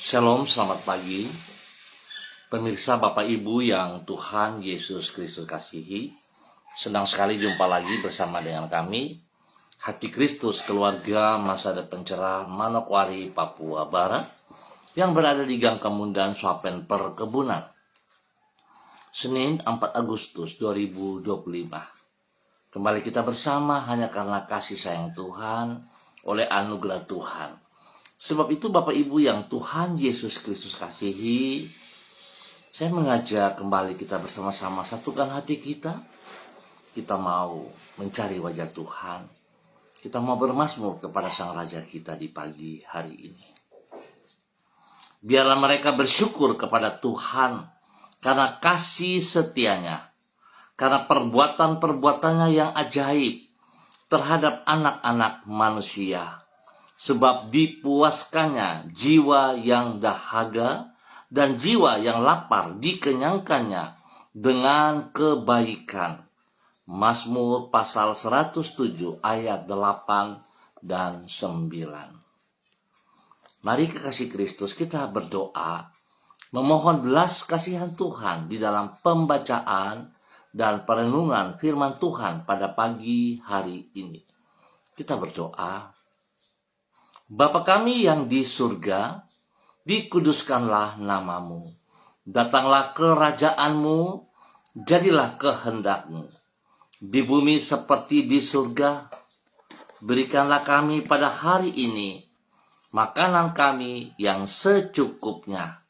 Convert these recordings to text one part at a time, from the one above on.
Shalom, selamat pagi. Pemirsa Bapak Ibu yang Tuhan Yesus Kristus kasihi, senang sekali jumpa lagi bersama dengan kami, Hati Kristus Keluarga Masa Depan Cerah Manokwari, Papua Barat, yang berada di Gang Kemundan Swapen Perkebunan. Senin 4 Agustus 2025. Kembali kita bersama hanya karena kasih sayang Tuhan, oleh anugerah Tuhan. Sebab itu Bapak Ibu yang Tuhan Yesus Kristus kasihi, saya mengajak kembali kita bersama-sama satukan hati kita. Kita mau mencari wajah Tuhan. Kita mau bermazmur kepada Sang Raja kita di pagi hari ini. Biarlah mereka bersyukur kepada Tuhan karena kasih setianya, karena perbuatan-perbuatannya yang ajaib terhadap anak-anak manusia. Sebab dipuaskannya jiwa yang dahaga dan jiwa yang lapar dikenyangkannya dengan kebaikan. Mazmur pasal 107 ayat 8 dan 9. Mari kekasih Kristus kita berdoa, memohon belas kasihan Tuhan di dalam pembacaan dan perenungan firman Tuhan pada pagi hari ini. Kita berdoa. Bapa kami yang di surga, dikuduskanlah namamu. Datanglah kerajaanmu, jadilah kehendakmu. Di bumi seperti di surga, berikanlah kami pada hari ini makanan kami yang secukupnya.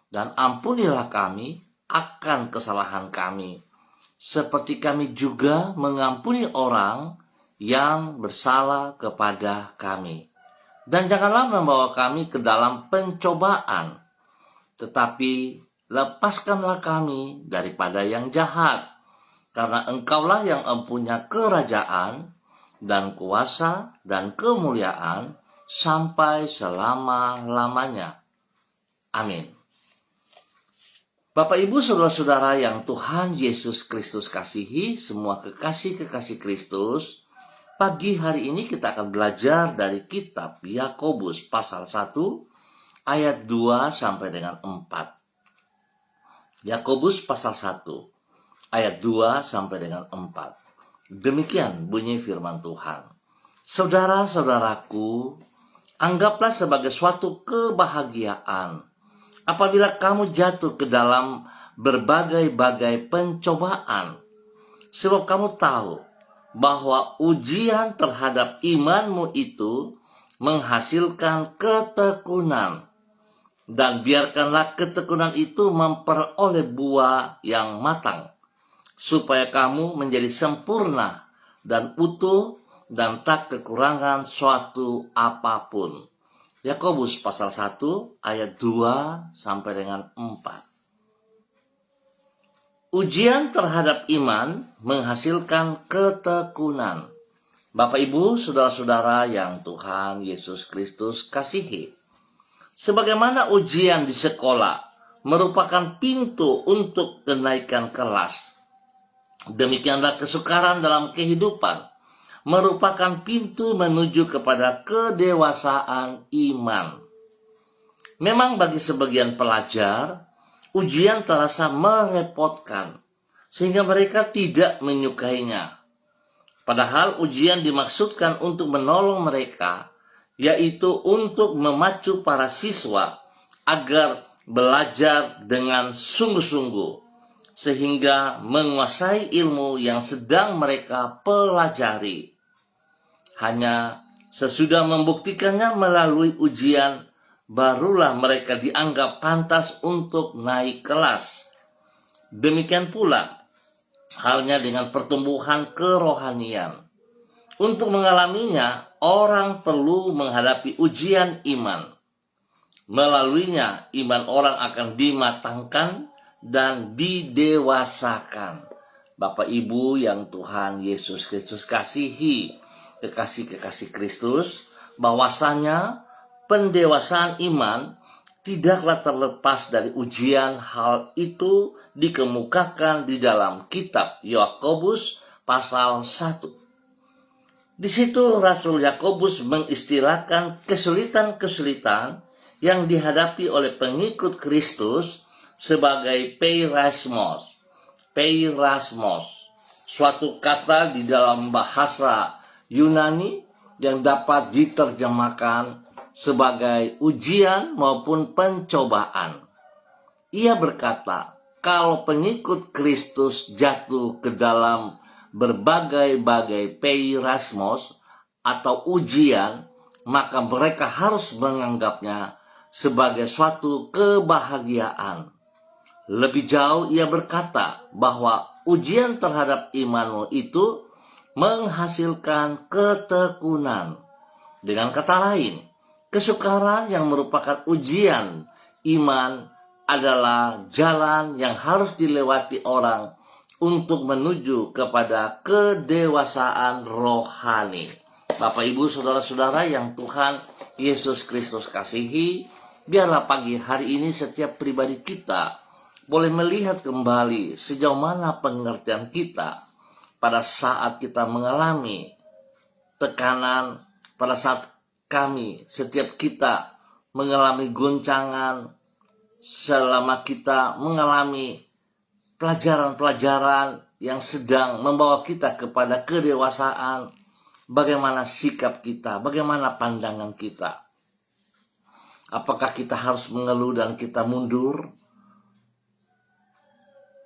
Dan ampunilah kami akan kesalahan kami, seperti kami juga mengampuni orang yang bersalah kepada kami. Dan janganlah membawa kami ke dalam pencobaan, tetapi lepaskanlah kami daripada yang jahat. Karena Engkaulah yang mempunyai kerajaan dan kuasa dan kemuliaan sampai selama-lamanya. Amin. Bapak Ibu saudara-saudara yang Tuhan Yesus Kristus kasihi, semua kekasih-kekasih Kristus, pagi hari ini kita akan belajar dari kitab Yakobus pasal 1 ayat 2 sampai dengan 4. Yakobus pasal 1 ayat 2 sampai dengan 4. Demikian bunyi firman Tuhan. Saudara-saudaraku, anggaplah sebagai suatu kebahagiaan apabila kamu jatuh ke dalam berbagai-bagai pencobaan. Sebab kamu tahu bahwa ujian terhadap imanmu itu menghasilkan ketekunan. Dan biarkanlah ketekunan itu memperoleh buah yang matang, supaya kamu menjadi sempurna dan utuh dan tak kekurangan suatu apapun. Yakobus pasal 1 ayat 2 sampai dengan 4. Ujian terhadap iman menghasilkan ketekunan. Bapak Ibu, saudara-saudara yang Tuhan Yesus Kristus kasihi. Sebagaimana ujian di sekolah merupakan pintu untuk kenaikan kelas, demikianlah kesukaran dalam kehidupan merupakan pintu menuju kepada kedewasaan iman. Memang bagi sebagian pelajar, ujian terasa merepotkan, sehingga mereka tidak menyukainya. Padahal ujian dimaksudkan untuk menolong mereka, yaitu untuk memacu para siswa agar belajar dengan sungguh-sungguh, sehingga menguasai ilmu yang sedang mereka pelajari. Hanya sesudah membuktikannya melalui ujian, barulah mereka dianggap pantas untuk naik kelas. Demikian pula halnya dengan pertumbuhan kerohanian. Untuk mengalaminya, orang perlu menghadapi ujian iman. Melaluinya, iman orang akan dimatangkan dan didewasakan. Bapak Ibu yang Tuhan Yesus Kristus kasihi, kekasih-kekasih Kristus, bahwasanya pendewasaan iman tidaklah terlepas dari ujian. Hal itu dikemukakan di dalam kitab Yakobus pasal 1. Di situ Rasul Yakobus mengistilahkan kesulitan-kesulitan yang dihadapi oleh pengikut Kristus sebagai peirasmos. Peirasmos, suatu kata di dalam bahasa Yunani yang dapat diterjemahkan sebagai ujian maupun pencobaan. Ia berkata, kalau pengikut Kristus jatuh ke dalam berbagai-bagai peirasmos atau ujian, maka mereka harus menganggapnya sebagai suatu kebahagiaan. Lebih jauh ia berkata bahwa ujian terhadap imanmu itu menghasilkan ketekunan. Dengan kata lain, kesukaran yang merupakan ujian iman adalah jalan yang harus dilewati orang untuk menuju kepada kedewasaan rohani. Bapak, Ibu, saudara-saudara yang Tuhan Yesus Kristus kasihi, biarlah pagi hari ini setiap pribadi kita boleh melihat kembali sejauh mana pengertian kita pada saat kita mengalami tekanan, pada saat setiap kita mengalami goncangan, selama kita mengalami pelajaran-pelajaran yang sedang membawa kita kepada kedewasaan, bagaimana sikap kita, bagaimana pandangan kita. Apakah kita harus mengeluh dan kita mundur?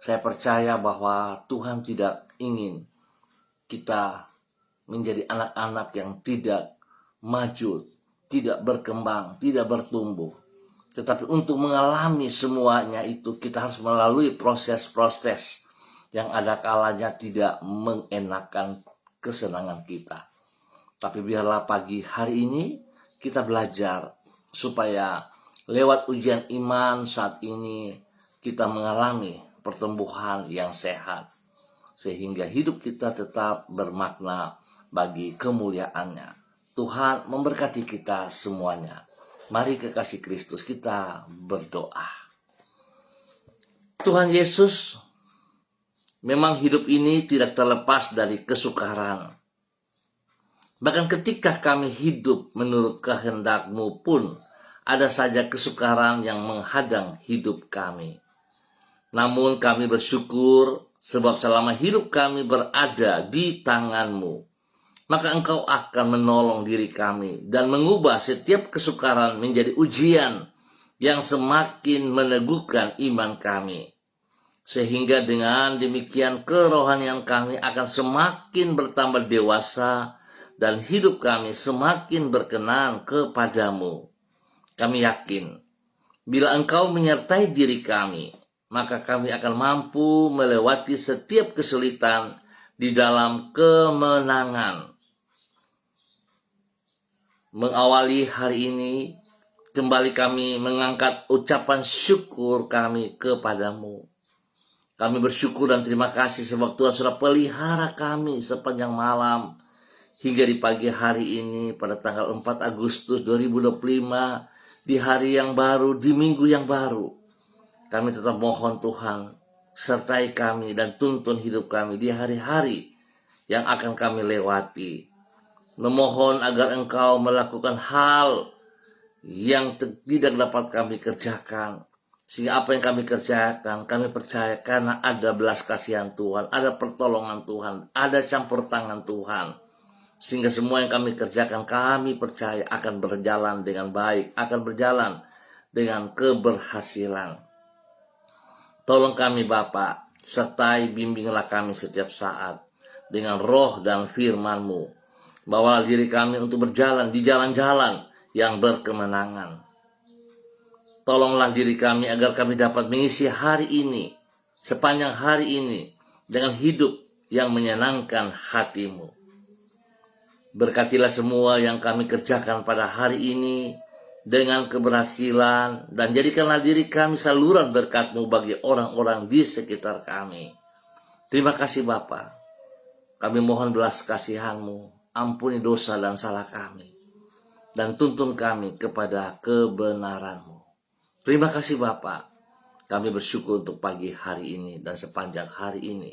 Saya percaya bahwa Tuhan tidak ingin kita menjadi anak-anak yang tidak maju, tidak berkembang, tidak bertumbuh. Tetapi untuk mengalami semuanya itu kita harus melalui proses-proses yang ada kalanya tidak mengenakan kesenangan kita. Tapi biarlah pagi hari ini kita belajar supaya lewat ujian iman saat ini kita mengalami pertumbuhan yang sehat, sehingga hidup kita tetap bermakna bagi kemuliaannya. Tuhan memberkati kita semuanya. Mari kekasih Kristus kita berdoa. Tuhan Yesus, memang hidup ini tidak terlepas dari kesukaran. Bahkan ketika kami hidup menurut kehendak-Mu pun, ada saja kesukaran yang menghadang hidup kami. Namun kami bersyukur sebab selama hidup kami berada di tangan-Mu, maka Engkau akan menolong diri kami dan mengubah setiap kesukaran menjadi ujian yang semakin meneguhkan iman kami. Sehingga dengan demikian kerohanian kami akan semakin bertambah dewasa dan hidup kami semakin berkenan kepadamu. Kami yakin bila Engkau menyertai diri kami, maka kami akan mampu melewati setiap kesulitan di dalam kemenangan. Mengawali hari ini, kembali kami mengangkat ucapan syukur kami kepadamu. Kami bersyukur dan terima kasih sebab Tuhan sudah pelihara kami sepanjang malam hingga di pagi hari ini pada tanggal 4 Agustus 2025, di hari yang baru, di minggu yang baru. Kami tetap mohon Tuhan, sertai kami dan tuntun hidup kami di hari-hari yang akan kami lewati. Memohon agar Engkau melakukan hal yang tidak dapat kami kerjakan. Sehingga apa yang kami kerjakan, kami percaya karena ada belas kasihan Tuhan, ada pertolongan Tuhan, ada campur tangan Tuhan. Sehingga semua yang kami kerjakan, kami percaya akan berjalan dengan baik, akan berjalan dengan keberhasilan. Tolong kami Bapa, sertai bimbinglah kami setiap saat dengan roh dan firman-Mu. Bawalah diri kami untuk berjalan di jalan-jalan yang berkemenangan. Tolonglah diri kami agar kami dapat mengisi hari ini, sepanjang hari ini, dengan hidup yang menyenangkan hati-Mu. Berkatilah semua yang kami kerjakan pada hari ini dengan keberhasilan, dan jadikanlah diri kami saluran berkat-Mu bagi orang-orang di sekitar kami. Terima kasih Bapa. Kami mohon belas kasihan-Mu, ampuni dosa dan salah kami, dan tuntun kami kepada kebenaran-Mu. Terima kasih Bapa. Kami bersyukur untuk pagi hari ini dan sepanjang hari ini.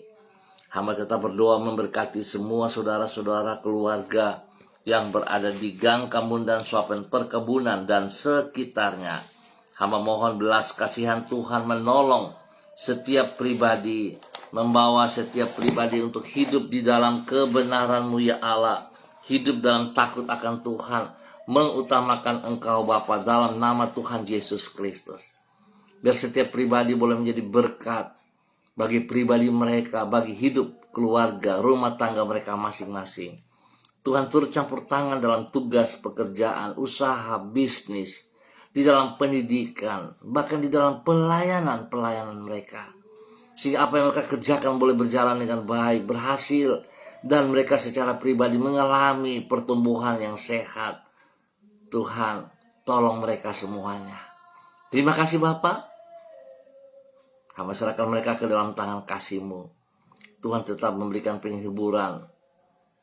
Hamba tetap berdoa memberkati semua saudara-saudara keluarga yang berada di Gang Kambun dan Suapen Perkebunan dan sekitarnya. Hamba mohon belas kasihan Tuhan menolong setiap pribadi, membawa setiap pribadi untuk hidup di dalam kebenaran-Mu ya Allah, hidup dalam takut akan Tuhan, mengutamakan Engkau Bapa dalam nama Tuhan Yesus Kristus. Biar setiap pribadi boleh menjadi berkat bagi pribadi mereka, bagi hidup, keluarga, rumah tangga mereka masing-masing. Tuhan turut campur tangan dalam tugas pekerjaan, usaha, bisnis, di dalam pendidikan, bahkan di dalam pelayanan mereka. Sehingga apa yang mereka kerjakan boleh berjalan dengan baik, berhasil, dan mereka secara pribadi mengalami pertumbuhan yang sehat. Tuhan, tolong mereka semuanya. Terima kasih Bapa. Hamba serahkan mereka ke dalam tangan kasih-Mu. Tuhan tetap memberikan penghiburan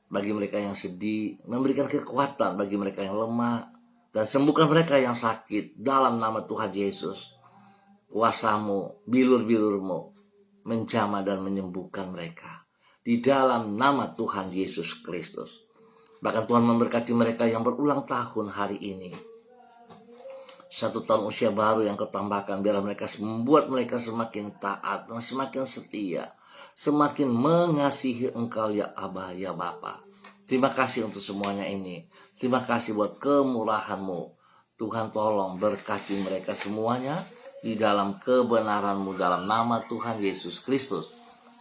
bagi mereka yang sedih, memberikan kekuatan bagi mereka yang lemah, dan sembuhkan mereka yang sakit dalam nama Tuhan Yesus. Kuasa-Mu, bilur-bilur-Mu menjamah dan menyembuhkan mereka di dalam nama Tuhan Yesus Kristus. Bahkan Tuhan memberkati mereka yang berulang tahun hari ini. 1 tahun usia baru yang Kau tambahkan, biar mereka membuat mereka semakin taat, semakin setia, semakin mengasihi Engkau ya Aba, ya Bapa. Terima kasih untuk semuanya ini. Terima kasih buat kemurahan-Mu. Tuhan tolong berkati mereka semuanya di dalam kebenaran-Mu dalam nama Tuhan Yesus Kristus.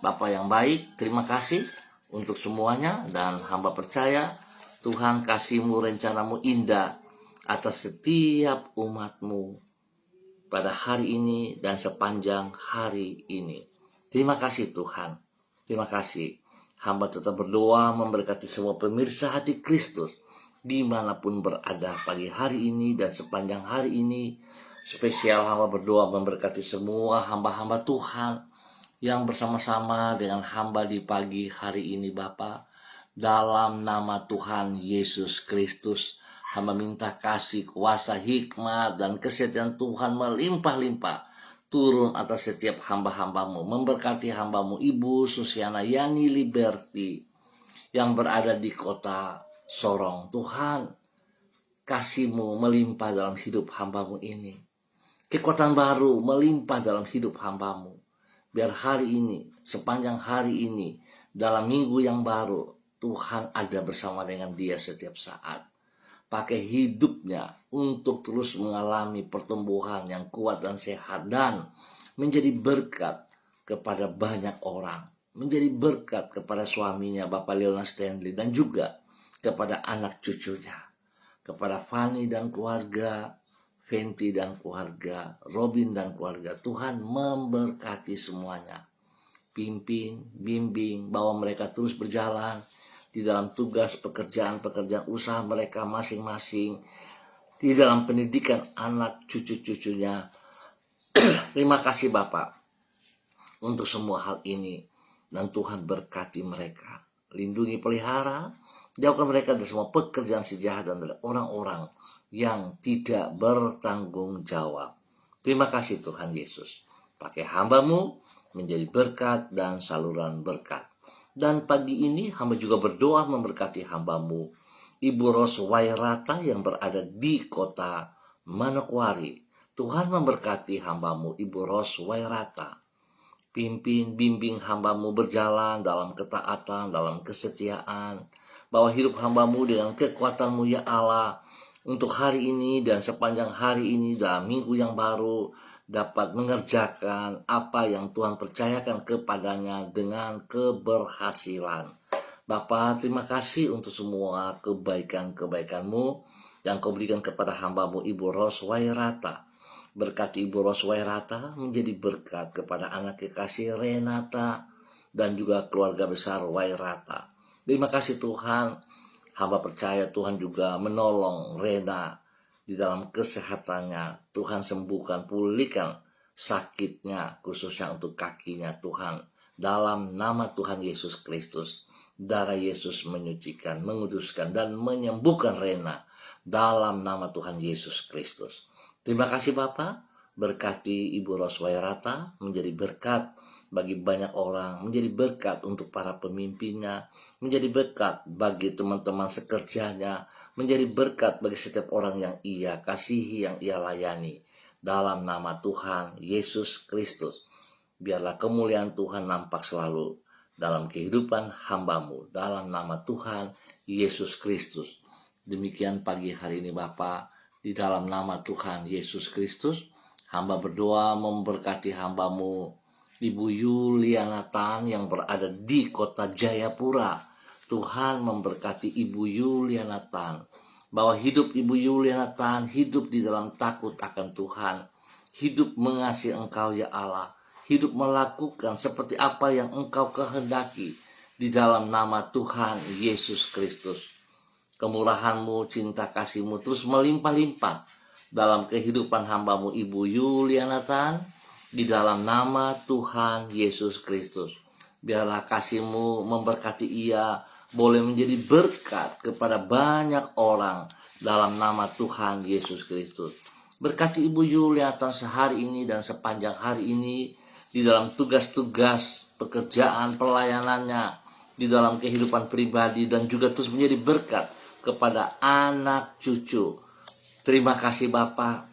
Bapa yang baik, terima kasih untuk semuanya, dan hamba percaya Tuhan kasih-Mu, rencana-Mu indah atas setiap umat-Mu pada hari ini dan sepanjang hari ini. Terima kasih Tuhan. Terima kasih. Hamba tetap berdoa memberkati semua pemirsa Hati Kristus dimanapun berada pagi hari ini dan sepanjang hari ini. Spesial hamba berdoa memberkati semua hamba-hamba Tuhan yang bersama-sama dengan hamba di pagi hari ini Bapa. Dalam nama Tuhan Yesus Kristus, hamba minta kasih, kuasa, hikmat, dan kesetiaan Tuhan melimpah-limpah turun atas setiap hamba-hamba-Mu. Memberkati hamba-Mu Ibu Susiana Yani Liberty yang berada di kota Sorong. Tuhan, kasih-Mu melimpah dalam hidup hamba-Mu ini. Kekuatan baru melimpah dalam hidup hamba-Mu. Biar hari ini, sepanjang hari ini, dalam minggu yang baru, Tuhan ada bersama dengan dia setiap saat. Pakai hidupnya untuk terus mengalami pertumbuhan yang kuat dan sehat, dan menjadi berkat kepada banyak orang, menjadi berkat kepada suaminya Bapak Leona Stanley, dan juga kepada anak cucunya, kepada Fanny dan keluarga, Fenty dan keluarga, Robin dan keluarga. Tuhan memberkati semuanya, pimpin, bimbing, bawa mereka terus berjalan di dalam tugas pekerjaan usaha mereka masing-masing, di dalam pendidikan anak cucu-cucunya. Terima kasih Bapak untuk semua hal ini, dan Tuhan berkati mereka, lindungi, pelihara, jauhkan mereka dari semua pekerjaan si jahat dan dari orang-orang yang tidak bertanggung jawab. Terima kasih Tuhan Yesus. Pakai hamba-Mu menjadi berkat dan saluran berkat. Dan pagi ini hamba juga berdoa memberkati hamba-Mu Ibu Ros Wairata yang berada di kota Manokwari. Tuhan memberkati hamba-Mu Ibu Ros Wairata. Pimpin, bimbing hamba-Mu berjalan dalam ketaatan, dalam kesetiaan. Bawa hidup hamba-Mu dengan kekuatan-Mu ya Allah, untuk hari ini dan sepanjang hari ini dalam minggu yang baru, dapat mengerjakan apa yang Tuhan percayakan kepadanya dengan keberhasilan. Bapa, terima kasih untuk semua kebaikan-kebaikan-Mu yang Kau berikan kepada hamba-Mu Ibu Ros Wairata. Berkati Ibu Ros Wairata menjadi berkat kepada anak kekasih Renata dan juga keluarga besar Wairata. Terima kasih Tuhan. Hamba percaya Tuhan juga menolong Rena di dalam kesehatannya. Tuhan sembuhkan, pulihkan sakitnya, khususnya untuk kakinya Tuhan. Dalam nama Tuhan Yesus Kristus, darah Yesus menyucikan, menguduskan, dan menyembuhkan Rena. Dalam nama Tuhan Yesus Kristus. Terima kasih Bapak, berkati Ibu Ros Wairata menjadi berkat bagi banyak orang, menjadi berkat untuk para pemimpinnya, menjadi berkat bagi teman-teman sekerjanya, menjadi berkat bagi setiap orang yang ia kasihi, yang ia layani. Dalam nama Tuhan Yesus Kristus, biarlah kemuliaan Tuhan nampak selalu dalam kehidupan hamba-Mu. Dalam nama Tuhan Yesus Kristus. Demikian pagi hari ini Bapa, di dalam nama Tuhan Yesus Kristus, hamba berdoa memberkati hamba-Mu, Ibu Yuliana Tan yang berada di kota Jayapura. Tuhan memberkati Ibu Yuliana Tan, bahwa hidup Ibu Yuliana Tan hidup di dalam takut akan Tuhan, hidup mengasihi Engkau ya Allah, hidup melakukan seperti apa yang Engkau kehendaki di dalam nama Tuhan Yesus Kristus. Kemurahan-Mu, cinta kasih-Mu terus melimpah-limpah dalam kehidupan hamba-Mu Ibu Yuliana Tan, di dalam nama Tuhan Yesus Kristus. Biarlah kasih-Mu memberkati ia, boleh menjadi berkat kepada banyak orang dalam nama Tuhan Yesus Kristus. Berkati Ibu Yuliana Tan sehari ini dan sepanjang hari ini, di dalam tugas-tugas pekerjaan pelayanannya, di dalam kehidupan pribadi, dan juga terus menjadi berkat kepada anak cucu. Terima kasih Bapa,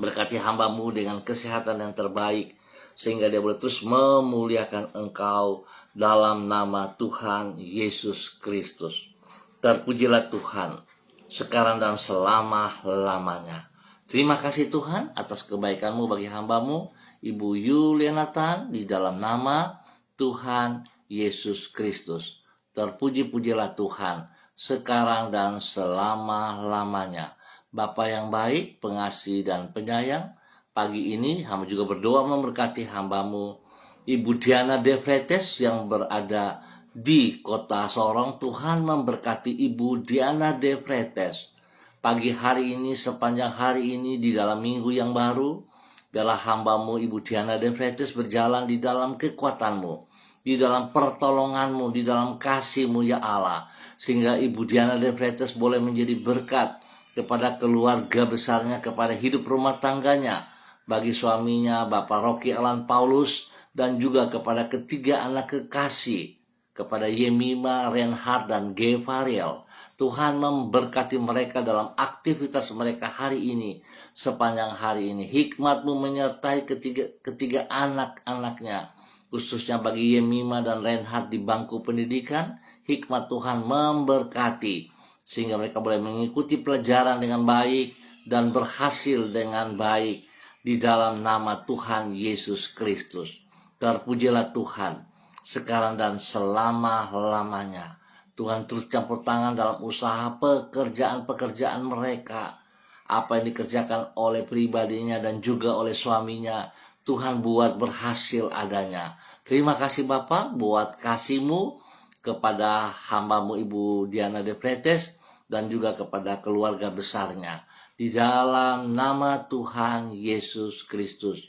berkati hamba-Mu dengan kesehatan yang terbaik, sehingga dia boleh terus memuliakan Engkau dalam nama Tuhan Yesus Kristus. Terpujilah Tuhan sekarang dan selama-lamanya. Terima kasih Tuhan atas kebaikan-Mu bagi hamba-Mu Ibu Yuliana Tan, di dalam nama Tuhan Yesus Kristus. Terpuji-pujilah Tuhan sekarang dan selama-lamanya. Bapa yang baik, pengasih dan penyayang, pagi ini hamba juga berdoa memberkati hamba-Mu Ibu Diana De Vretes yang berada di kota Sorong. Tuhan memberkati Ibu Diana De Vretes pagi hari ini, sepanjang hari ini, di dalam minggu yang baru. Biarlah hamba-Mu Ibu Diana De Vretes berjalan di dalam kekuatan-Mu, di dalam pertolongan-Mu, di dalam kasih-Mu ya Allah, sehingga Ibu Diana De Vretes boleh menjadi berkat kepada keluarga besarnya, kepada hidup rumah tangganya, bagi suaminya Bapak Rocky Alan Paulus, dan juga kepada ketiga anak kekasih, kepada Yemima, Reinhard, dan Gevariel. Tuhan memberkati mereka dalam aktivitas mereka hari ini, sepanjang hari ini. Hikmat-Mu menyertai ketiga anak-anaknya, khususnya bagi Yemima dan Reinhard di bangku pendidikan. Hikmat Tuhan memberkati, sehingga mereka boleh mengikuti pelajaran dengan baik dan berhasil dengan baik di dalam nama Tuhan Yesus Kristus. Terpujilah Tuhan sekarang dan selama-lamanya. Tuhan terus campur tangan dalam usaha pekerjaan-pekerjaan mereka. Apa yang dikerjakan oleh pribadinya dan juga oleh suaminya, Tuhan buat berhasil adanya. Terima kasih Bapa buat kasih-Mu kepada hamba-Mu Ibu Diana De Vretes, dan juga kepada keluarga besarnya. Di dalam nama Tuhan Yesus Kristus,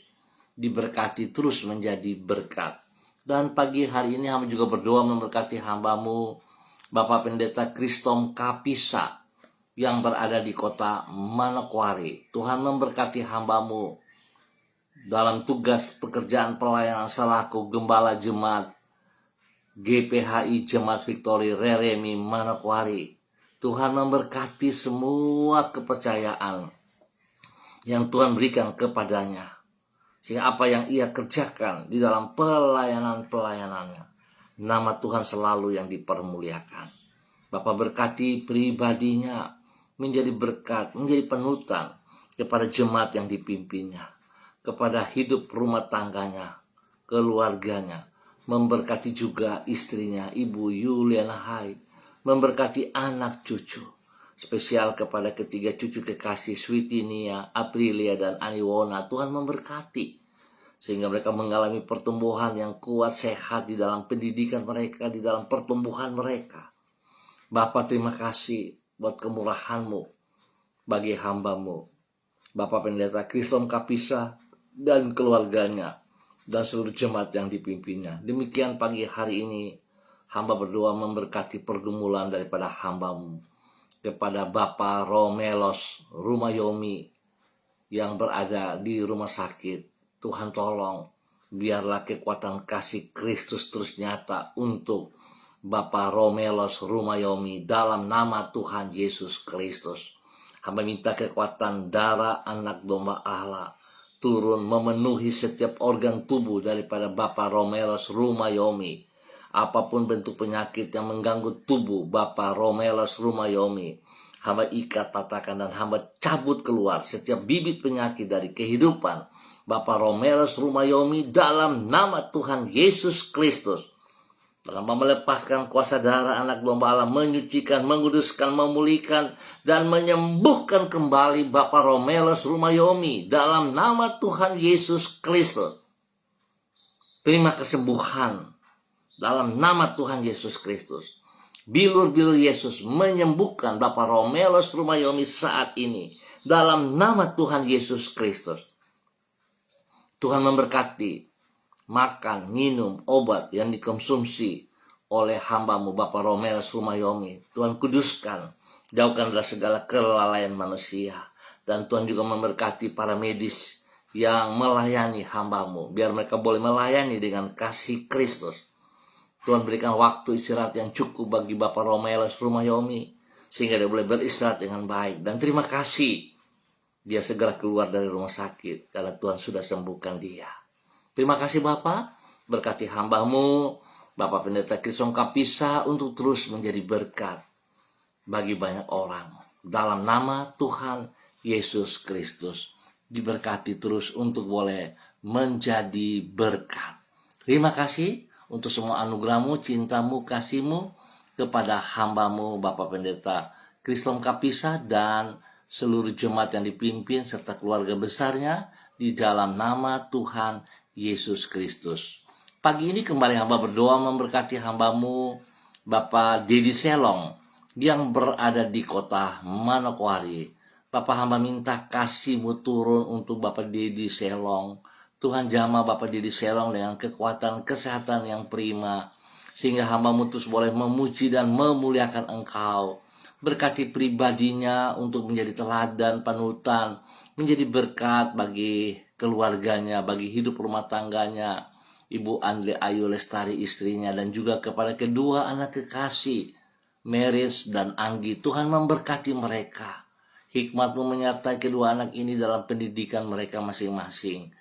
diberkati terus menjadi berkat. Dan pagi hari ini hamba juga berdoa memberkati hamba-Mu Bapak Pendeta Kristom Kapisa yang berada di kota Manokwari. Tuhan memberkati hamba-Mu dalam tugas pekerjaan pelayanan selaku Gembala Jemaat GPHI Jemaat Victory Reremi Manokwari. Tuhan memberkati semua kepercayaan yang Tuhan berikan kepadanya, sehingga apa yang ia kerjakan di dalam pelayanan-pelayanannya, nama Tuhan selalu yang dipermuliakan. Bapak berkati pribadinya menjadi berkat, menjadi panutan kepada jemaat yang dipimpinnya, kepada hidup rumah tangganya, keluarganya. Memberkati juga istrinya Ibu Yuliana Hai, memberkati anak cucu, spesial kepada ketiga cucu kekasih Switinia, Aprilia, dan Aniwona. Tuhan memberkati sehingga mereka mengalami pertumbuhan yang kuat, sehat di dalam pendidikan mereka, di dalam pertumbuhan mereka. Bapa, terima kasih buat kemurahan-Mu bagi hamba-Mu Bapak Pendeta Kristom Kapisa dan keluarganya dan seluruh jemaat yang dipimpinnya. Demikian pagi hari ini hamba berdoa memberkati pergumulan daripada hamba-Mu kepada Bapak Romelos Rumayomi yang berada di rumah sakit. Tuhan tolong biarlah kekuatan kasih Kristus terus nyata untuk Bapak Romelos Rumayomi dalam nama Tuhan Yesus Kristus. Hamba minta kekuatan darah anak domba Allah turun memenuhi setiap organ tubuh daripada Bapak Romelos Rumayomi. Apapun bentuk penyakit yang mengganggu tubuh Bapak Romelos Rumayomi, hamba ikat, patahkan, dan hamba cabut keluar setiap bibit penyakit dari kehidupan Bapak Romelos Rumayomi dalam nama Tuhan Yesus Kristus. Dalam melepaskan kuasa darah anak domba Allah, menyucikan, menguduskan, memulihkan, dan menyembuhkan kembali Bapak Romelos Rumayomi dalam nama Tuhan Yesus Kristus. Terima kesembuhan dalam nama Tuhan Yesus Kristus. Bilur-bilur Yesus menyembuhkan Bapak Romelos Rumayomi saat ini dalam nama Tuhan Yesus Kristus. Tuhan memberkati makan, minum, obat yang dikonsumsi oleh hamba-Mu Bapak Romelos Rumayomi. Tuhan kuduskan, jauhkan dari segala kelalaian manusia. Dan Tuhan juga memberkati para medis yang melayani hamba-Mu, biar mereka boleh melayani dengan kasih Kristus. Tuhan berikan waktu istirahat yang cukup bagi Bapak Romelos Rumayomi, sehingga dia boleh beristirahat dengan baik. Dan terima kasih, dia segera keluar dari rumah sakit, karena Tuhan sudah sembuhkan dia. Terima kasih Bapak, berkati hamba-Mu, Bapak Pendeta Kriston Kapisa, untuk terus menjadi berkat bagi banyak orang. Dalam nama Tuhan Yesus Kristus, diberkati terus untuk boleh menjadi berkat. Terima kasih untuk semua anugerah-Mu, cinta-Mu, kasih-Mu kepada hamba-Mu Bapak Pendeta Kriston Kapisa dan seluruh jemaat yang dipimpin serta keluarga besarnya di dalam nama Tuhan Yesus Kristus. Pagi ini kembali hamba berdoa memberkati hamba-Mu Bapak Dedi Selong yang berada di kota Manokwari. Bapak hamba minta kasih-Mu turun untuk Bapak Dedi Selong. Tuhan jamah Bapak Dedi Selong dengan kekuatan kesehatan yang prima, sehingga hamba-Mu terus boleh memuji dan memuliakan Engkau. Berkati pribadinya untuk menjadi teladan, panutan, menjadi berkat bagi keluarganya, bagi hidup rumah tangganya, Ibu Andre Ayu Lestari istrinya, dan juga kepada kedua anak kekasih, Meris dan Anggi. Tuhan memberkati mereka. Hikmat-Mu menyertai kedua anak ini dalam pendidikan mereka masing-masing.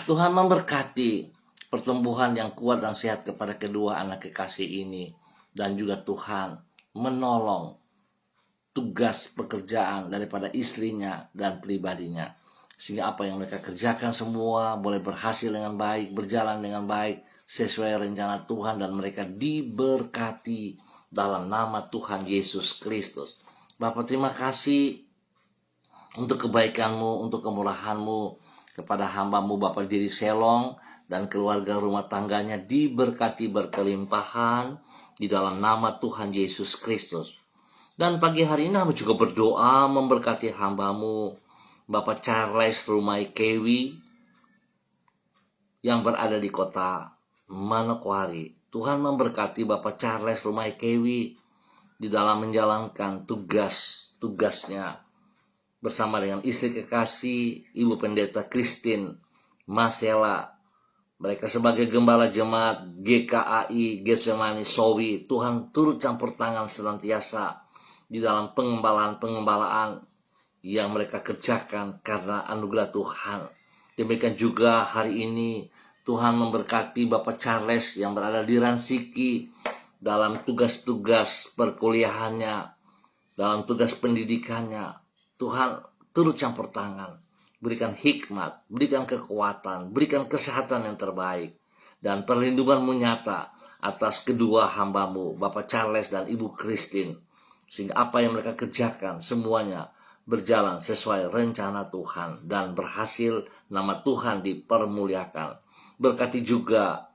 Tuhan memberkati pertumbuhan yang kuat dan sehat kepada kedua anak kekasih ini. Dan juga Tuhan menolong tugas pekerjaan daripada istrinya dan pribadinya, sehingga apa yang mereka kerjakan semua boleh berhasil dengan baik, berjalan dengan baik sesuai rencana Tuhan, dan mereka diberkati dalam nama Tuhan Yesus Kristus. Bapak, terima kasih untuk kebaikan-Mu, untuk kemurahan-Mu kepada hamba-Mu Bapak Dedi Selong dan keluarga rumah tangganya, diberkati berkelimpahan di dalam nama Tuhan Yesus Kristus. Dan pagi hari ini hamba juga berdoa memberkati hamba-Mu Bapak Charles Rumai Kewi yang berada di kota Manokwari. Tuhan memberkati Bapak Charles Rumai Kewi di dalam menjalankan tugasnya bersama dengan istri kekasih Ibu Pendeta Christine Masela. Mereka sebagai gembala jemaat GKAI Getsemani Sowi. Tuhan turut campur tangan senantiasa di dalam pengembalaan yang mereka kerjakan karena anugerah Tuhan. Demikian juga hari ini Tuhan memberkati Bapak Charles yang berada di Ransiki dalam tugas-tugas perkuliahannya, dalam tugas pendidikannya. Tuhan turut campur tangan, berikan hikmat, berikan kekuatan, berikan kesehatan yang terbaik, dan perlindungan-Mu nyata atas kedua hamba-Mu Bapak Charles dan Ibu Christine, sehingga apa yang mereka kerjakan semuanya berjalan sesuai rencana Tuhan dan berhasil, nama Tuhan dipermuliakan. Berkati juga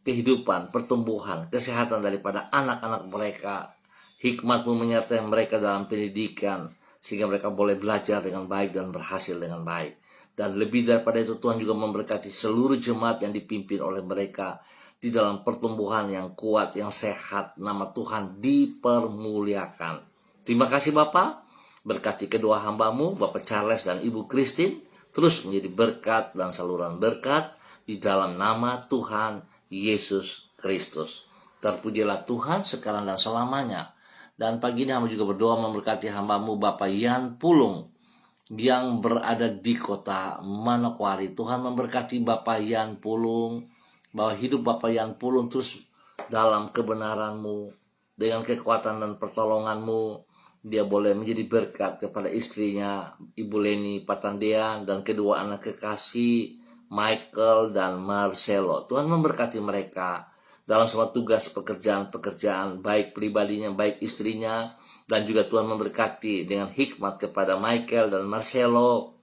kehidupan, pertumbuhan, kesehatan daripada anak-anak mereka. Hikmat-Mu menyertai mereka dalam pendidikan, sehingga mereka boleh belajar dengan baik dan berhasil dengan baik. Dan lebih daripada itu, Tuhan juga memberkati seluruh jemaat yang dipimpin oleh mereka di dalam pertumbuhan yang kuat, yang sehat. Nama Tuhan dipermuliakan. Terima kasih Bapak. Berkati kedua hamba-Mu Bapak Charles dan Ibu Christine terus menjadi berkat dan saluran berkat di dalam nama Tuhan Yesus Kristus. Terpujilah Tuhan sekarang dan selamanya. Dan pagi ini hamba juga berdoa memberkati hambamu Bapak Yan Pulung yang berada di kota Manokwari. Tuhan memberkati Bapak Yan Pulung, bahwa hidup Bapak Yan Pulung terus dalam kebenaran-Mu, dengan kekuatan dan pertolongan-Mu. Dia boleh menjadi berkat kepada istrinya, Ibu Leni Patandean, dan kedua anak kekasih, Michael dan Marcelo. Tuhan memberkati mereka dalam semua tugas pekerjaan baik pribadinya, baik istrinya, dan juga Tuhan memberkati dengan hikmat kepada Michael dan Marcelo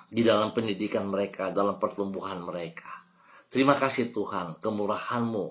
di dalam pendidikan mereka, dalam pertumbuhan mereka. Terima kasih Tuhan, kemurahan-Mu,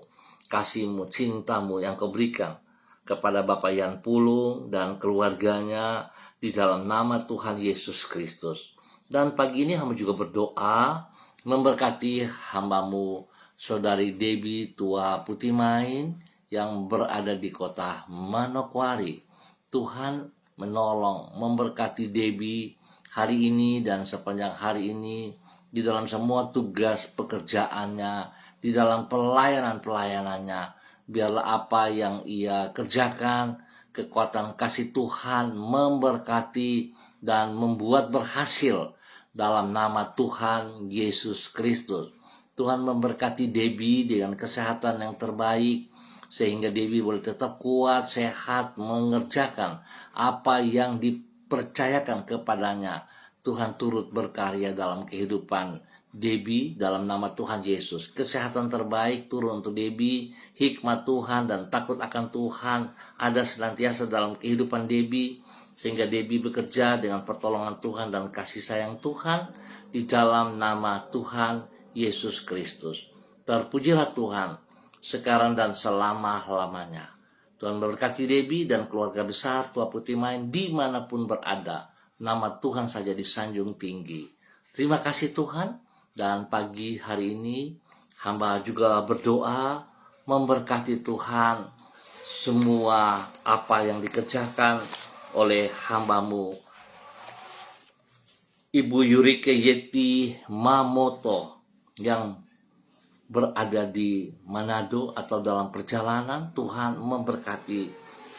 kasih-Mu, cinta-Mu yang Kau berikan kepada Bapak Yan Pulung dan keluarganya di dalam nama Tuhan Yesus Kristus. Dan pagi ini hamba juga berdoa memberkati hambamu Saudari Debbie Tua Putimain yang berada di kota Manokwari. Tuhan menolong, memberkati Debbie hari ini dan sepanjang hari ini di dalam semua tugas pekerjaannya, di dalam pelayanan-pelayanannya. Biarlah apa yang ia kerjakan, kekuatan kasih Tuhan memberkati dan membuat berhasil dalam nama Tuhan Yesus Kristus. Tuhan memberkati Debbie dengan kesehatan yang terbaik, sehingga Debbie boleh tetap kuat, sehat, mengerjakan apa yang dipercayakan kepadanya. Tuhan turut berkarya dalam kehidupan Debbie dalam nama Tuhan Yesus. Kesehatan terbaik turun untuk Debbie, hikmat Tuhan dan takut akan Tuhan ada senantiasa dalam kehidupan Debbie, sehingga Debbie bekerja dengan pertolongan Tuhan dan kasih sayang Tuhan di dalam nama Tuhan Yesus Kristus. Terpujilah Tuhan sekarang dan selama-lamanya. Tuhan memberkati Debbie dan keluarga besar Tua Putimain dimanapun berada. Nama Tuhan saja disanjung tinggi. Terima kasih Tuhan. Dan pagi hari ini hamba juga berdoa memberkati Tuhan semua apa yang dikerjakan oleh hambamu Ibu Yurike Yeti Mamoto yang berada di Manado atau dalam perjalanan. Tuhan memberkati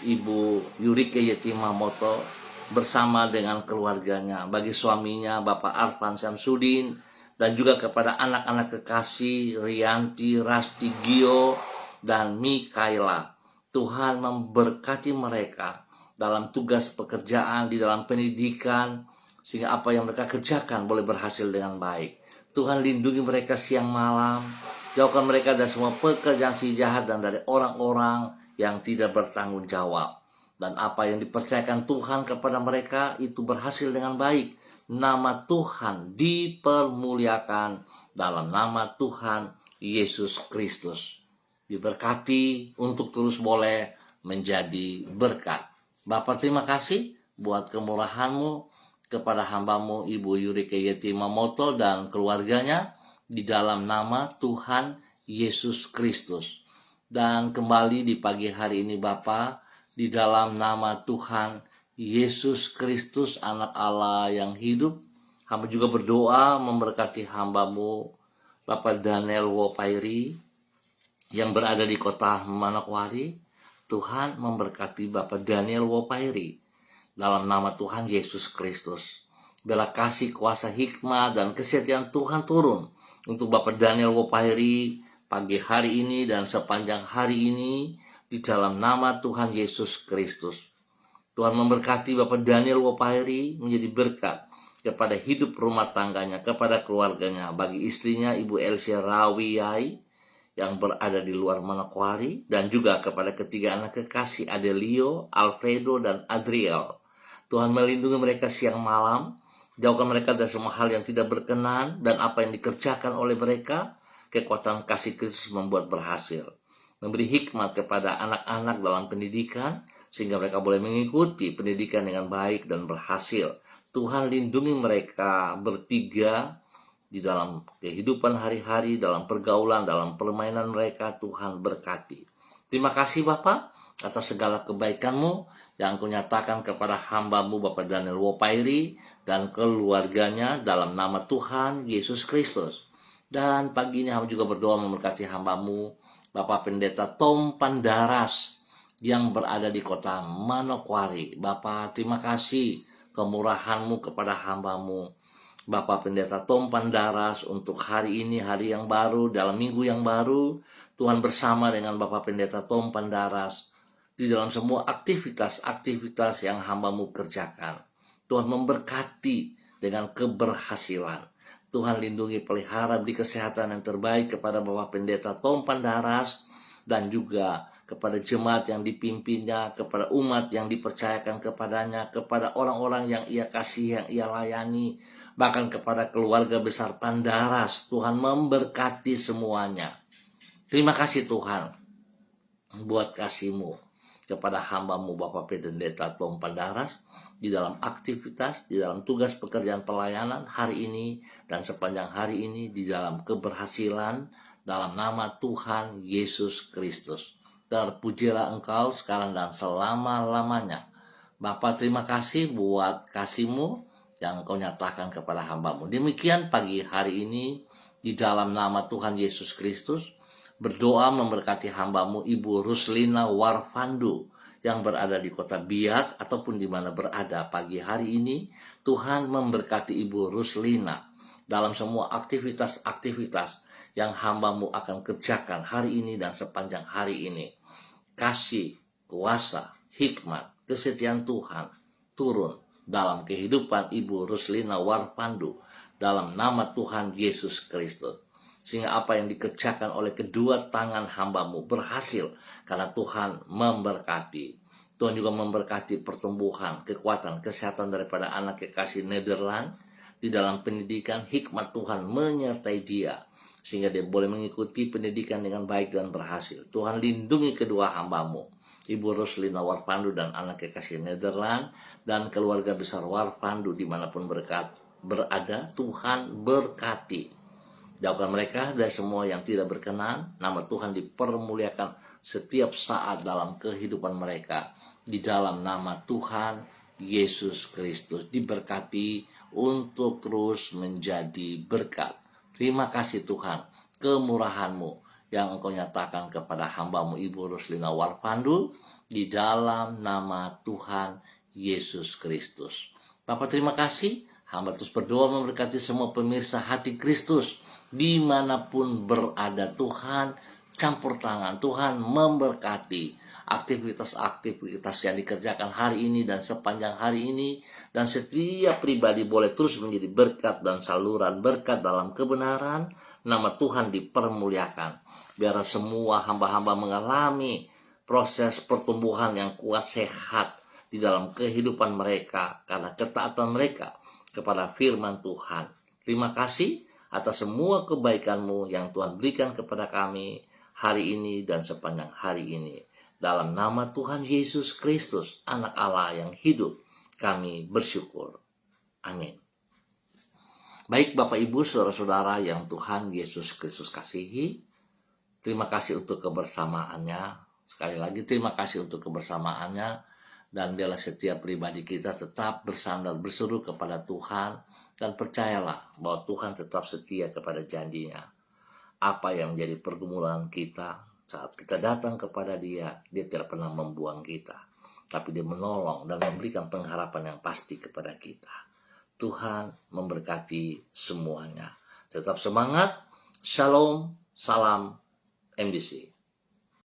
Ibu Yurike Yeti Mamoto bersama dengan keluarganya, bagi suaminya Bapak Arfan Samsudin, dan juga kepada anak-anak kekasih Rianti, Rasti, Gio, dan Mikaela. Tuhan memberkati mereka dalam tugas pekerjaan, di dalam pendidikan, sehingga apa yang mereka kerjakan boleh berhasil dengan baik. Tuhan lindungi mereka siang malam, jauhkan mereka dari semua pekerjaan si jahat dan dari orang-orang yang tidak bertanggung jawab. Dan apa yang dipercayakan Tuhan kepada mereka itu berhasil dengan baik. Nama Tuhan dipermuliakan dalam nama Tuhan Yesus Kristus. Diberkati untuk terus boleh menjadi berkat. Bapa, terima kasih buat kemurahan-Mu kepada hambamu Ibu Yurike Yeti Mamoto dan keluarganya di dalam nama Tuhan Yesus Kristus. Dan kembali di pagi hari ini Bapa, di dalam nama Tuhan Yesus Kristus, anak Allah yang hidup, hamba juga berdoa memberkati hambamu Bapak Daniel Wopairi yang berada di kota Manokwari. Tuhan memberkati Bapak Daniel Wopairi dalam nama Tuhan Yesus Kristus. Bela kasih, kuasa, hikmat, dan kesetiaan Tuhan turun untuk Bapak Daniel Wopairi pagi hari ini dan sepanjang hari ini di dalam nama Tuhan Yesus Kristus. Tuhan memberkati Bapak Daniel Wopairi menjadi berkat kepada hidup rumah tangganya, kepada keluarganya, bagi istrinya Ibu Elsia Rawiyai yang berada di luar Manokwari, dan juga kepada ketiga anak kekasih Adelio, Alfredo, dan Adriel. Tuhan melindungi mereka siang malam, jauhkan mereka dari semua hal yang tidak berkenan, dan apa yang dikerjakan oleh mereka, kekuatan kasih Kristus membuat berhasil. Memberi hikmat kepada anak-anak dalam pendidikan, sehingga mereka boleh mengikuti pendidikan dengan baik dan berhasil. Tuhan lindungi mereka bertiga di dalam kehidupan hari-hari, dalam pergaulan, dalam permainan mereka. Tuhan berkati. Terima kasih Bapak atas segala kebaikan-Mu yang Kau nyatakan kepada hamba-Mu Bapak Daniel Wopairi dan keluarganya dalam nama Tuhan Yesus Kristus. Dan pagi ini hamba juga berdoa memberkati hamba-Mu, Bapak Pendeta Tom Pandaras, yang berada di kota Manokwari. Bapak, terima kasih kemurahan-Mu kepada hamba-Mu, Bapak Pendeta Tom Pandaras, untuk hari ini, hari yang baru, dalam minggu yang baru. Tuhan bersama dengan Bapak Pendeta Tom Pandaras di dalam semua aktivitas-aktivitas yang hamba-Mu kerjakan. Tuhan memberkati dengan keberhasilan. Tuhan lindungi, pelihara, beri kesehatan yang terbaik kepada Bapak Pendeta Tom Pandaras, dan juga kepada jemaat yang dipimpinnya, kepada umat yang dipercayakan kepadanya, kepada orang-orang yang ia kasih, yang ia layani, bahkan kepada keluarga besar Pandaras. Tuhan memberkati semuanya. Terima kasih Tuhan buat kasih-Mu kepada hamba-Mu Bapak Pendeta Tom Pandaras, di dalam aktivitas, di dalam tugas pekerjaan pelayanan hari ini dan sepanjang hari ini, di dalam keberhasilan, dalam nama Tuhan Yesus Kristus. Terpujilah Engkau sekarang dan selama-lamanya. Bapak, terima kasih buat kasih-Mu yang Engkau nyatakan kepada hamba-Mu. Demikian pagi hari ini, di dalam nama Tuhan Yesus Kristus, berdoa memberkati hamba-Mu Ibu Ruslina Warfandu yang berada di kota Biak ataupun di mana berada pagi hari ini. Tuhan memberkati Ibu Ruslina dalam semua aktivitas-aktivitas yang hamba-Mu akan kerjakan hari ini dan sepanjang hari ini. Kasih, kuasa, hikmat, kesetiaan Tuhan turun dalam kehidupan Ibu Ruslina Warfandu dalam nama Tuhan Yesus Kristus. Sehingga apa yang dikerjakan oleh kedua tangan hamba-Mu berhasil, karena Tuhan memberkati. Tuhan juga memberkati pertumbuhan, kekuatan, kesehatan daripada anak kekasih Nederland di dalam pendidikan. Hikmat Tuhan menyertai dia, sehingga dia boleh mengikuti pendidikan dengan baik dan berhasil. Tuhan lindungi kedua hamba-Mu, Ibu Ruslina Warfandu dan anak kekasih Nederland, dan keluarga besar Warfandu dimanapun berada. Tuhan berkati. Jauhkan mereka dari semua yang tidak berkenan. Nama Tuhan dipermuliakan setiap saat dalam kehidupan mereka. Di dalam nama Tuhan Yesus Kristus, diberkati untuk terus menjadi berkat. Terima kasih Tuhan, kemurahan-Mu yang Engkau nyatakan kepada hamba-Mu Ibu Ruslina Warfandu, di dalam nama Tuhan Yesus Kristus. Bapak, terima kasih. Hamba terus berdoa memberkati semua pemirsa Hati Kristus dimanapun berada. Tuhan campur tangan, Tuhan memberkati aktivitas-aktivitas yang dikerjakan hari ini dan sepanjang hari ini, dan setiap pribadi boleh terus menjadi berkat dan saluran berkat dalam kebenaran. Nama Tuhan dipermuliakan. Biar semua hamba-hamba mengalami proses pertumbuhan yang kuat, sehat di dalam kehidupan mereka karena ketaatan mereka kepada firman Tuhan. Terima kasih atas semua kebaikan-Mu yang Tuhan berikan kepada kami hari ini dan sepanjang hari ini. Dalam nama Tuhan Yesus Kristus, Anak Allah yang hidup, kami bersyukur. Amin. Baik Bapak Ibu, saudara-saudara yang Tuhan Yesus Kristus kasihi, terima kasih untuk kebersamaannya. Sekali lagi terima kasih untuk kebersamaannya, dan biarlah setiap pribadi kita tetap bersandar berseru kepada Tuhan, dan percayalah bahwa Tuhan tetap setia kepada janjinya. Apa yang menjadi pergumulan kita saat kita datang kepada Dia, Dia tidak pernah membuang kita, tapi Dia menolong dan memberikan pengharapan yang pasti kepada kita. Tuhan memberkati semuanya. Tetap semangat. Shalom, salam MDC.